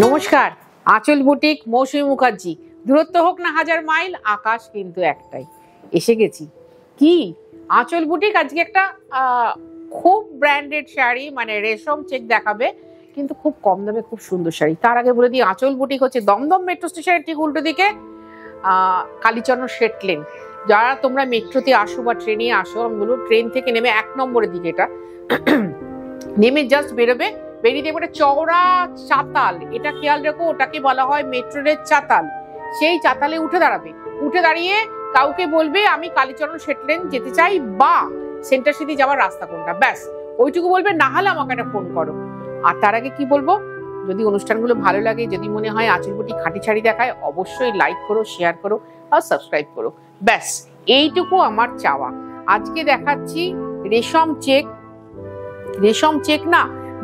নমস্কার, আঁচল বুটিক, মৌসুমী মুখার্জি। দূরত্ব হোক না 1000 মাইল, আকাশ কিন্তু একটাই। এসে গেছি কি আঁচল বুটিক। আজকে একটা খুব ব্র্যান্ডেড শাড়ি, মানে রেশম চেক দেখাবে, কিন্তু খুব কম দামে খুব সুন্দর শাড়ি। তার আগে বলে দিই, আঁচল বুটিক হচ্ছে দমদম মেট্রো স্টেশনের ঠিক উল্টো দিকে, কালীচরণ শেট লেন। যারা তোমরা মেট্রোতে আসো বা ট্রেনে আসো, আমি বলবো ট্রেন থেকে নেমে 1 নম্বরের দিকে, এটা নেমে জাস্ট বেরোবে, বেরিয়ে দেখবে চওড়া চাতাল, এটা খেয়াল রেখো, ওটাকে বলা হয় মেট্রো রেল চাতাল। সেই চাতালে উঠে দাঁড়াবে, উঠে দাঁড়িয়ে কাউকে বলবে আমি কালীচরণ শেট লেন যেতে চাই বা সেন্টার সিটি যাওয়ার রাস্তা কোনটা, ব্যাস ওইটুকু বলবে। না হলে আমাকে একটা ফোন করো। আর তার আগে কি বলবো, যদি অনুষ্ঠানগুলো ভালো লাগে, যদি মনে হয় আঁচল বুটিক খাঁটি শাড়ি দেখায়, অবশ্যই লাইক করো, শেয়ার করো আর সাবস্ক্রাইব করো, ব্যাস এইটুকু আমার চাওয়া। আজকে দেখাচ্ছি রেশম চেক। রেশম চেক না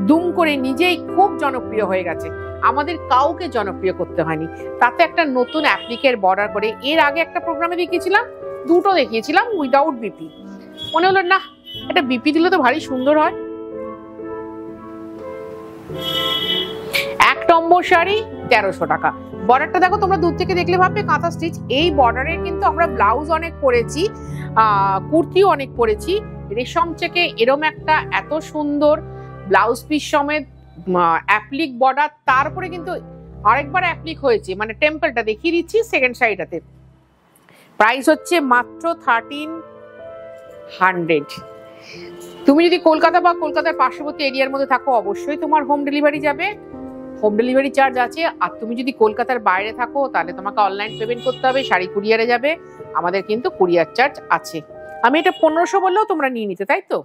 দুম করে নিজেই খুব জনপ্রিয় হয়ে গেছে, আমাদের কাউকে জনপ্রিয় করতে হয়নি। তাতে একটা নতুন অ্যাপ্লিকের বর্ডার করে, এর আগে একটা প্রোগ্রামে দেখিয়েছিলাম, দুটো দেখিয়েছিলাম উইদাউট বিপি। মনে হলো না, এটা বিপি দিলে তো ভারী সুন্দর হয়। 1 নম্বর শাড়ি 1300 টাকা। বর্ডারটা দেখো, তোমরা দূর থেকে দেখলে ভাববে কাঁথা স্টিচ। এই বর্ডারের কিন্তু আমরা ব্লাউজ অনেক করেছি, কুর্তিও অনেক করেছি। রেশম চেকে এরম একটা এত সুন্দর ব্লাউজ পিস সমেত অ্যাপ্লিক বর্ডার, তারপরে কিন্তু আরেকবার অ্যাপ্লিক হয়েছে, মানে টেম্পলটা দেখিয়ে দিচ্ছি সেকেন্ড শাড়িটাতে। প্রাইস হচ্ছে মাত্র 1300। তুমি যদি কলকাতা বা কলকাতার পার্শ্ববর্তী এরিয়ার মধ্যে থাকো, অবশ্যই তোমার হোম ডেলিভারি যাবে, হোম ডেলিভারি চার্জ আছে। আর তুমি যদি কলকাতার বাইরে থাকো, তাহলে তোমাকে অনলাইন পেমেন্ট করতে হবে, শাড়ি কুরিয়ারে যাবে, আমাদের কিন্তু কুরিয়ার চার্জ আছে। আমি এটা 1500 বললেও তোমরা নিয়ে নিতে, তাই তো?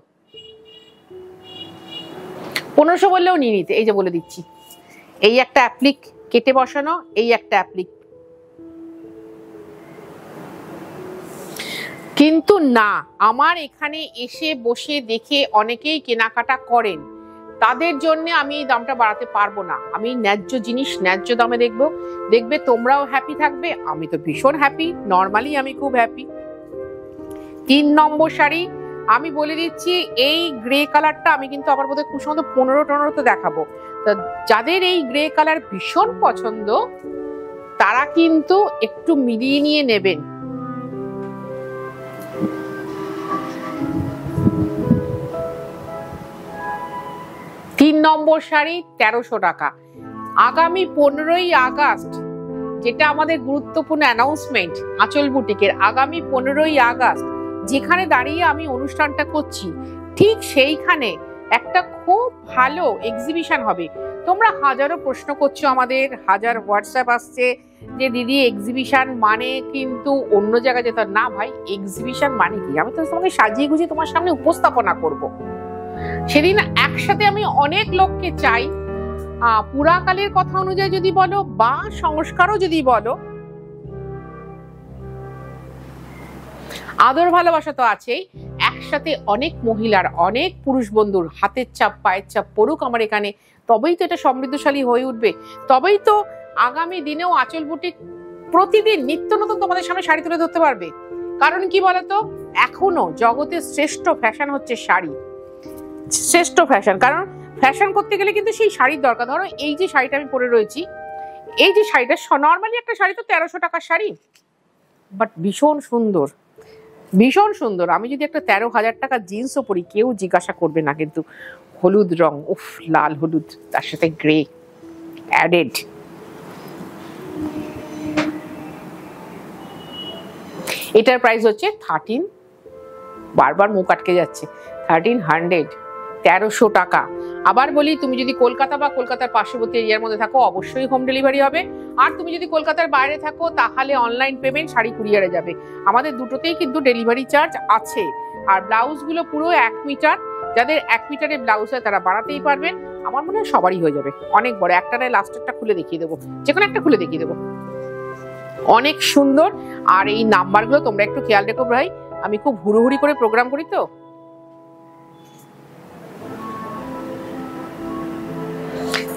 1500 বললেও নিয়ে নিতে। এই যে বলে দিচ্ছি, এই একটা অ্যাপ্লিক কেটে বসানো, এই একটা অ্যাপ্লিক। কিন্তু না, আমার এখানে এসে বসে দেখে অনেকেই কেনাকাটা করেন, তাদের জন্য আমি এই দামটা বাড়াতে পারবো না। আমি ন্যায্য জিনিস ন্যায্য দামে দেখবো, দেখবে তোমরাও হ্যাপি থাকবে, আমি তো ভীষণ হ্যাপি, নর্মালি আমি খুব হ্যাপি। 3 নম্বর শাড়ি আমি বলে দিচ্ছি, এই গ্রে কালারটা আমি কিন্তু আমার বোধহয় খুব সুন্দর 15-15 তো দেখাবো। তো যাদের এই গ্রে কালার ভীষণ পছন্দ, তারা কিন্তু একটু মিলিয়ে নিয়ে নেবেন। তিন নম্বর শাড়ি 1300 টাকা। আগামী 15ই আগস্ট, যেটা আমাদের গুরুত্বপূর্ণ অ্যানাউন্সমেন্ট আঁচল বুটিকের, আগামী 15ই আগস্ট যেখানে দাঁড়িয়ে আমি অনুষ্ঠানটা করছি, ঠিক সেইখানে একটা খুব ভালো এক্সিবিশন হবে। তোমরা হাজারো প্রশ্ন করছো, আমাদের হাজার হোয়াটসঅ্যাপ আসছে যে দিদি এক্সিবিশন মানে কিন্তু অন্য জায়গায় যেতে না। ভাই, এক্সিবিশন মানে কি? আমি তো তোমাকে সাজিয়ে গুছিয়ে তোমার সামনে উপস্থাপনা করব। সেদিন একসাথে আমি অনেক লোককে চাই, পুরাকালের কথা অনুযায়ী যদি বলো বা সংস্কারও যদি বলো, আদর ভালোবাসা তো আছেই, একসাথে অনেক মহিলার, অনেক পুরুষ বন্ধুর হাতের ছাপ পায়ের ছাপ পড়ুক আমার এখানে, তবেই তো এটা সমৃদ্ধশালী হয়ে উঠবে। তবেই তো আগামী দিনেও আঁচল বুটিক প্রতিদিন নিত্য নতুন তোমাদের সামনে শাড়ি তুলে ধরতে পারবে। কারণ কি বলতো, এখনো জগতের শ্রেষ্ঠ ফ্যাশন হচ্ছে শাড়ি, শ্রেষ্ঠ ফ্যাশন। কারণ ফ্যাশন করতে গেলে কিন্তু সেই শাড়ির দরকার। ধরো এই যে শাড়িটা আমি পরে রয়েছি, এই যে শাড়িটা, নর্মালি একটা শাড়ি তো 1300 টাকার শাড়ি, বাট ভীষণ সুন্দর, ভীষণ সুন্দর। আমি যদি একটা 13,000 টাকা জিন্সও পরি, কেউ জিজ্ঞাসা করবে না। কিন্তু হলুদ রং, উফ, লাল হলুদ, তার সাথে গ্রে অ্যাডেড। এটার প্রাইস হচ্ছে 13, বারবার মুখ আটকে যাচ্ছে, 1300, 1300 টাকা। আবার বলি, তুমি যদি কলকাতা বা কলকাতার পার্শ্ববর্তী এরিয়ার মধ্যে থাকো, অবশ্যই হোম ডেলিভারি হবে। আর তুমি যদি কলকাতার বাইরে থাকো, তাহলে অনলাইন পেমেন্ট, শাড়ি কুরিয়ারে যাবে। আমাদের দুটোতেই কিন্তু ডেলিভারি চার্জ আছে। আর ব্লাউজগুলো পুরো 1 মিটার, যাদের 1 মিটারের ব্লাউজ হয় তারা বানাতেই পারবেন। আমার মনে হয় সবারই হয়ে যাবে, অনেক বড় একটা নয়, লাস্টেরটা খুলে দেখিয়ে দেবো, যে কোনো একটা খুলে দেখিয়ে দেবো, অনেক সুন্দর। আর এই নাম্বারগুলো তোমরা একটু খেয়াল রেখো ভাই, আমি খুব হুড়োহুড়ি করে প্রোগ্রাম করি তো।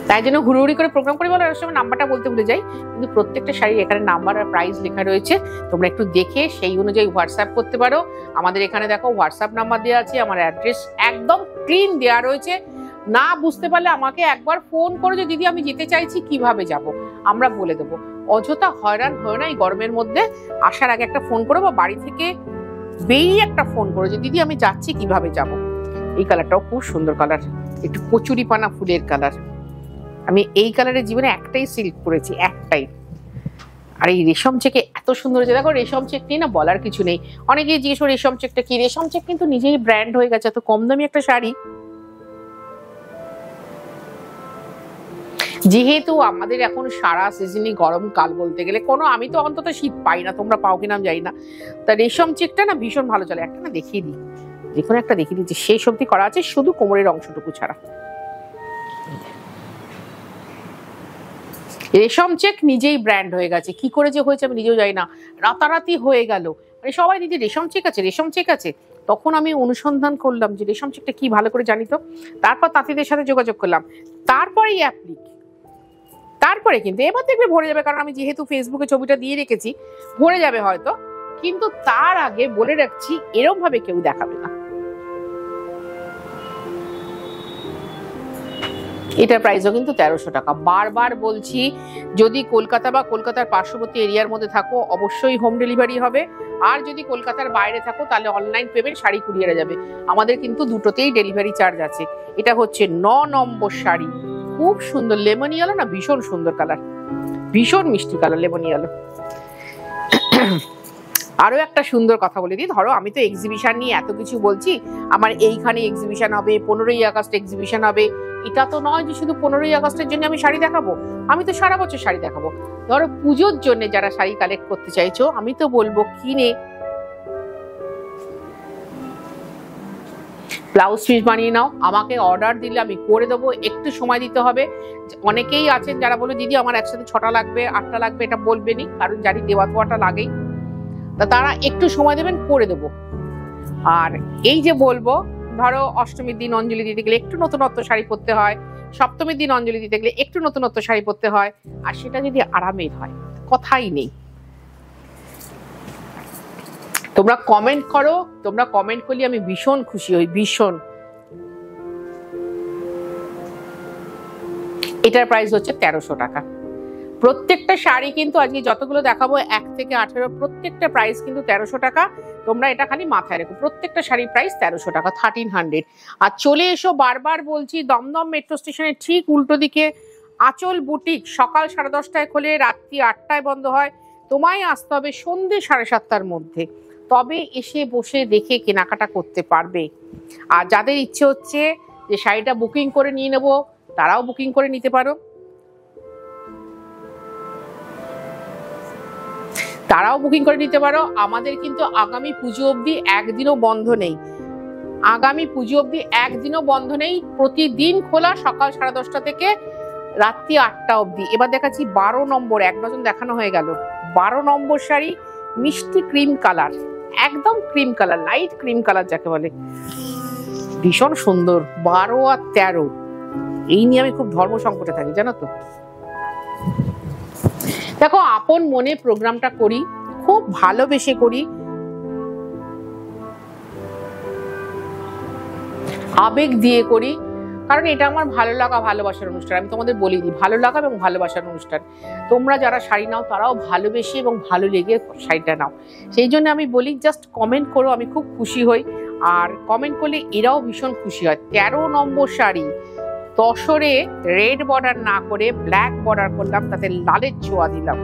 তাই জন্য হুড়ুহুড়ি করে প্রোগ্রাম করে বলার সময় নাম্বারটা বলতে ভুলে যাই, কিন্তু প্রত্যেকটা শাড়ির এখানে নাম্বার আর প্রাইস লেখা রয়েছে। তোমরা একটু দেখে সেই অনুযায়ী হোয়াটসঅ্যাপ করতে পারো। আমাদের এখানে দেখো হোয়াটসঅ্যাপ নাম্বার দেওয়া আছে, আমার অ্যাড্রেস একদম ক্লিন দেওয়া রয়েছে। না বুঝতে পারলে আমাকে একবার ফোন করো যে দিদি আমি যেতে চাইছি, কিভাবে যাব, আমরা বলে দেবো। অযথা হয়রান হয় না এই গরমের মধ্যে, আসার আগে একটা ফোন করো বা বাড়ি থেকে বেরিয়ে একটা ফোন করো যে দিদি আমি যাচ্ছি, কিভাবে যাব। এই কালারটাও খুব সুন্দর কালার, একটু কচুরিপানা ফুলের কালার। আমি এই কালারের জীবনে একটাই সিল্ক পরেছি, একটাই। আর এই রেশম চেকে এত সুন্দর হয়েছে, দেখো রেশম চেক নিয়ে না বলার কিছু নেই। অনেকেই জিজ্ঞেস করে রেশম চেকটা কি, রেশম চেক কিন্তু নিজেই ব্র্যান্ড হয়ে গেছে। এত কম দামি একটা শাড়ি, যেহেতু আমাদের এখন সারা সিজনই গরমকাল বলতে গেলে, কোনো আমি তো অন্তত শীত পাই না, তোমরা পাও কিনা আমি জানি না। তা রেশম চেকটা না ভীষণ ভালো চলে। একটা না দেখিয়ে দিই, যে কোনো একটা দেখিয়ে দিই, যে শেষ অবধি করা আছে, শুধু কোমরের অংশটুকু ছাড়া। রেশম চেক নিজেই ব্র্যান্ড হয়ে গেছে, কি করে যে হয়েছে আমি নিজেও জানি না, রাতারাতি হয়ে গেল। মানে সবাই দিদি রেশম চেক আছে, রেশম চেক আছে। তখন আমি অনুসন্ধান করলাম যে রেশম চেকটা কি, ভালো করে জানি তো। তারপর তাঁতিদের সাথে যোগাযোগ করলাম, তারপরেই অ্যাপ্লিক। তারপরে কিন্তু এবার দেখবে ভরে যাবে, কারণ আমি যেহেতু ফেসবুকে ছবিটা দিয়ে রেখেছি, ভরে যাবে হয়তো। কিন্তু তার আগে বলে রাখছি, এরকম ভাবে কেউ দেখাবে না। এটার প্রাইসও কিন্তু 1300 টাকা। বারবার বলছি, যদি কলকাতা বা কলকাতার পার্শ্ববর্তী এরিয়ার মধ্যে থাকো অবশ্যই হোম ডেলিভারি হবে। আর যদি কলকাতার বাইরে থাকো তাহলে অনলাইন পেমেন্ট, শাড়ি কুরিয়ারে যাবে। আমাদের কিন্তু দুটোতেই ডেলিভারি চার্জ আছে। এটা হচ্ছে 9 নম্বর শাড়ি, খুব সুন্দর লেমন ইয়েলো না, ভীষণ সুন্দর কালার, ভীষণ মিষ্টি কালার লেমন ইয়েলো। আরো একটা সুন্দর কথা বলে দিই, ধরো আমি তো এক্সিবিশন নিয়ে এত কিছু বলছি, আমার এইখানে এক্সিবিশন হবে, 15ই আগস্ট এক্সিবিশন হবে। এটা তো নয় যে শুধু 15ই আগস্টের জন্য আমি শাড়ি দেখাবো, আমি তো সারা বছর শাড়ি দেখাবো। ধরো পুজোর জন্য যারা শাড়ি কালেক্ট করতে চাইছো, আমি তো বলবো কিনে ব্লাউজ পিস বানিয়ে নাও, আমাকে অর্ডার দিলে আমি করে দেবো। একটু সময় দিতে হবে। অনেকেই আছেন যারা বলে দিদি আমার একসাথে 6টা লাগবে, 8টা লাগবে, এটা বলবেনই, কারণ জানি দেওয়া তোয়াটা লাগেই। তা তারা একটু সময় দেবেন, করে দেবো। আর এই যে বলবো, ধরো অষ্টমীর দিন অঞ্জলি দিতে গেলে একটু নতুনত্ব শাড়ি পরতে হয়, সপ্তমীর দিন অঞ্জলি দিতে গেলে একটু নতুনত্ব শাড়ি পরতে হয়, আর সেটা যদি আরামের হয়, কথাই নেই। তোমরা কমেন্ট করো, তোমরা কমেন্ট করলে আমি ভীষণ খুশি হই, ভীষণ। এটার প্রাইস হচ্ছে 1300 টাকা। প্রত্যেকটা শাড়ি কিন্তু আজকে যতগুলো দেখাবো 1 থেকে 18, প্রত্যেকটা প্রাইস কিন্তু 1300 টাকা। তোমরা এটা খালি মাথায় রেখো, প্রত্যেকটা শাড়ির প্রাইস 1300 টাকা, 1300। আর চলে এসো, বারবার বলছি, দমদম মেট্রো স্টেশনের ঠিক উল্টো দিকে আঁচল বুটিক। সকাল 10:30টায় খোলে, রাত্রি 8টায় বন্ধ হয়। তোমায় আসতে হবে সন্ধ্যে 7:30টার মধ্যে, তবে এসে বসে দেখে কেনাকাটা করতে পারবে। আর যাদের ইচ্ছে হচ্ছে যে শাড়িটা বুকিং করে নিয়ে নেবো, তারাও বুকিং করে নিতে পারো, তারাও বুকিং করে নিতে পারো। আমাদের কিন্তু আগামী পুজো অবধি একদিনও বন্ধ নেই, আগামী পুজো অবধি একদিনও বন্ধ নেই, প্রতিদিন খোলা, সকাল 10:30 থেকে রাত্রি 8টা অবধি। এবার দেখাচ্ছি 12 নম্বর, 1 ডজন দেখানো হয়ে গেল। 12 নম্বর শাড়ি, মিষ্টি ক্রিম কালার, একদম cream colour, light cream colour যাকে বলে, ভীষণ সুন্দর। 12 আর 13, এই নিয়ে আমি খুব ধর্ম সংকটে থাকি, জানো তো। দেখো আপন মনে প্রোগ্রামটা করি, খুব ভালোবেসে করি, আবেগ দিয়ে করি, কারণ এটা আমার ভালো লাগা ভালোবাসার অনুষ্ঠান। আমি তোমাদের বলি দিই, ভালো লাগা এবং ভালোবাসার অনুষ্ঠান। তোমরা যারা শাড়ি নাও তারাও ভালোবেসে এবং ভালো লেগে শাড়িটা নাও। সেই জন্য আমি বলি জাস্ট কমেন্ট করো, আমি খুব খুশি হই। আর কমেন্ট করলে এরাও ভীষণ খুশি হয়। 13 নম্বর শাড়ি, তসরে রেড বর্ডার না করে ব্ল্যাক বর্ডার করলাম, তাতে লালের ছোঁয়া দিলাম।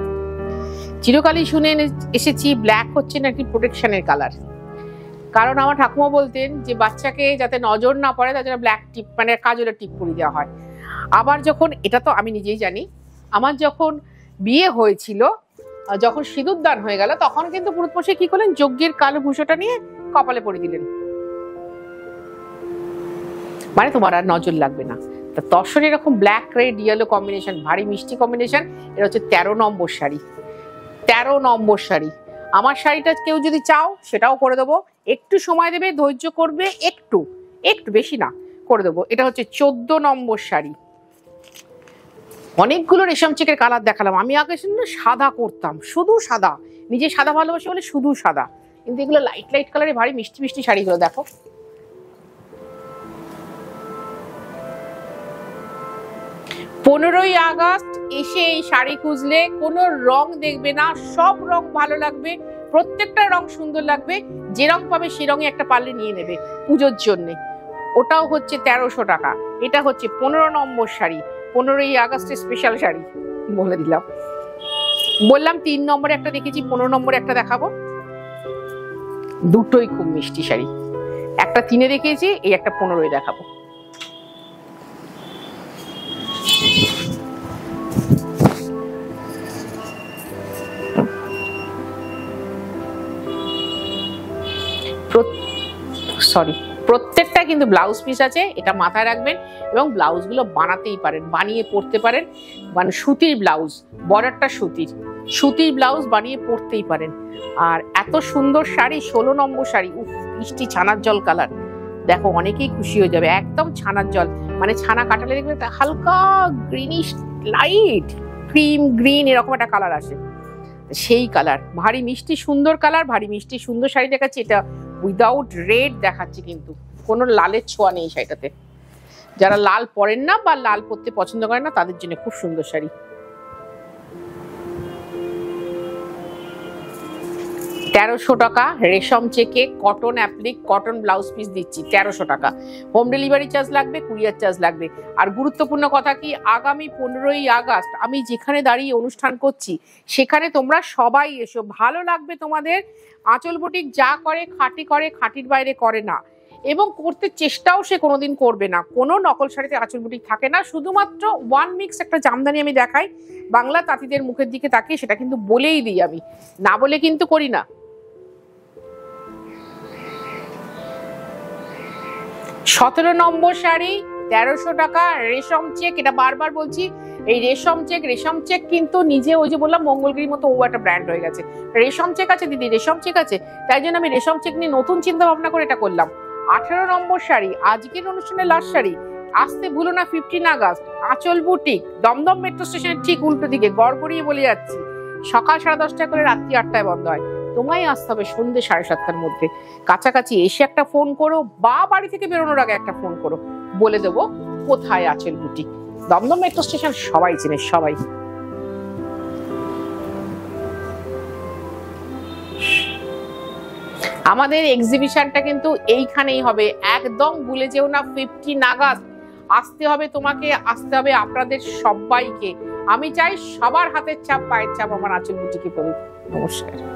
চিরকালই শুনে এসেছি ব্ল্যাক হচ্ছে নাকি প্রোটেকশনের কালার, কারণ আমার ঠাকুমা বলতেন যে বাচ্চাকে যাতে নজর না পড়ে তার জন্য ব্ল্যাক টিপ মানে কাজলের টিপ পরিয়ে দেওয়া হয়। আবার যখন, এটা তো আমি নিজেই জানি, আমার যখন বিয়ে হয়েছিল, যখন সিঁদুর দান হয়ে গেল, তখন কিন্তু পুরুতমশাই কি করলেন, যজ্ঞের কালো ভূষোটা নিয়ে কপালে পরিয়ে দিলেন, মানে তোমার আর নজর লাগবে না। তা তসর এরকম ব্ল্যাক রেড ইয়েলো কম্বিনেশন, ভারী মিষ্টি কম্বিনেশন। এটা হচ্ছে 13 নম্বর শাড়ি, 13 নম্বর শাড়ি। আমার শাড়িটা কেউ যদি চাও সেটাও করে দেবো, একটু সময় দেবে, ধৈর্য করবে, একটু একটু বেশি না, করে দেবো। এটা হচ্ছে 14 নম্বর শাড়ি, অনেকগুলো রেশম চেকের কালার দেখালাম। আমি আগে সাদা করতাম, শুধু সাদা, নিজে সাদা ভালোবাসি বলে শুধু সাদা, কিন্তু এগুলো লাইট লাইট কালারে ভারী মিষ্টি মিষ্টি শাড়িগুলো দেখো। 15ই আগস্ট এসে এই শাড়ি খুঁজলে কোনো রং দেখবে না, সব রং ভালো লাগবে, প্রত্যেকটা রং সুন্দর লাগবে। যে রং পাবে সে রঙে একটা পারলে নিয়ে নেবে পুজোর জন্য। ওটাও হচ্ছে 1300 টাকা। এটা হচ্ছে 15 নম্বর শাড়ি, 15ই আগস্টের স্পেশাল শাড়ি বলে দিলাম। বললাম 3 নম্বরে একটা দেখেছি, 15 নম্বরে একটা দেখাবো। দুটোই খুব মিষ্টি শাড়ি, একটা 3-এ দেখিয়েছি, এই একটা 15-এ দেখাবো। প্রত্যেকটা কিন্তু ব্লাউজ পিস আছে, এটা মাথায় রাখবেন। এবং ব্লাউজগুলো বানাতেই পারেন, বানিয়ে পরতে পারেন। মানে সুতির ব্লাউজ, বর্ডারটা সুতির ব্লাউজ বানিয়ে পরতেই পারেন। আর এত সুন্দর শাড়ি, 16 নম্বর শাড়ি, উফ মিষ্টি ছানার জল কালার। দেখো অনেকেই খুশি হয়ে যাবে, একদম ছানার জল, মানে ছানা কাটালে দেখবে হালকা গ্রিনিশ লাইট ক্রিম গ্রিন এরকম একটা কালার আসে, সেই কালার। ভারী মিষ্টি সুন্দর কালার, ভারী মিষ্টি সুন্দর শাড়ি দেখাচ্ছি। এটা উইদাউট রেড দেখাচ্ছি, কিন্তু কোনো লালের ছোঁয়া নেই শাড়িটাতে। যারা লাল পরেন না বা লাল পরতে পছন্দ করেন না তাদের জন্য খুব সুন্দর শাড়ি। 1300 টাকা রেশম চেকে cotton applique cotton blouse piece দিচ্ছি 1300 টাকা। হোম ডেলিভারি চার্জ লাগবে, কুরিয়ার চার্জ লাগবে। আর গুরুত্বপূর্ণ কথা কি, আগামী 15ই আগস্ট আমি যেখানে দাঁড়িয়ে অনুষ্ঠান করছি সেখানে তোমরা সবাই এসো, ভালো লাগবে তোমাদের। আঁচল বুটিক যা করে খাঁটি করে, খাঁটির বাইরে করে না, এবং করতে চেষ্টাও সে কোনোদিন করবে না। কোনো নকল শাড়িতে আঁচল বুটিক থাকে না, শুধুমাত্র ওয়ান মিক্স একটা জামদানি আমি দেখাই বাংলা তাঁতিদের মুখের দিকে তাকিয়ে, সেটা কিন্তু বলেই দিই, আমি না বলে কিন্তু করি না। 17 নম্বর শাড়ি 1300 টাকা রেশম চেক। এটা বারবার বলছি, এই রেশম চেক কিন্তু নিজে ওই যে বললাম মঙ্গলগিরির মতো ও একটা ব্র্যান্ড হয়ে গেছে। রেশম চেক আছে দিদি, রেশম চেক আছে, তাই জন্য আমি রেশম চেক নিয়ে নতুন চিন্তা ভাবনা করে এটা করলাম। 18 নম্বর শাড়ি, আজকের অনুষ্ঠানের লাস্ট শাড়ি, আসতে ভুলো না 15 আগস্ট। আঁচল বুটিক, দমদম মেট্রো স্টেশনের ঠিক উল্টো দিকে, গড়গড়িয়ে বলে যাচ্ছি। সকাল 10:30 করে, রাত্রি 8টায় বন্ধ হয়। তোমায় আসতে হবে সন্ধ্যে 7:30টার মধ্যে। কাছাকাছি এসে একটা ফোন করো, বা বাড়ি থেকে বেরোনোর আগে একটা ফোন করো, বলে দেবো কোথায় আঁচল বুটিক। দমদম মেট্রো স্টেশন সবাই চেনে, সবাই। আমাদের এক্সিবিশনটা কিন্তু এইখানেই হবে, একদম ভুলে যেও না। 15 আগস্ট আসতে হবে তোমাকে, আসতে হবে আপনাদের সবাইকে। আমি চাই সবার হাতের ছাপ, পায়ের ছাপ আমার আঁচল বুটিকে পড়ুক। নমস্কার।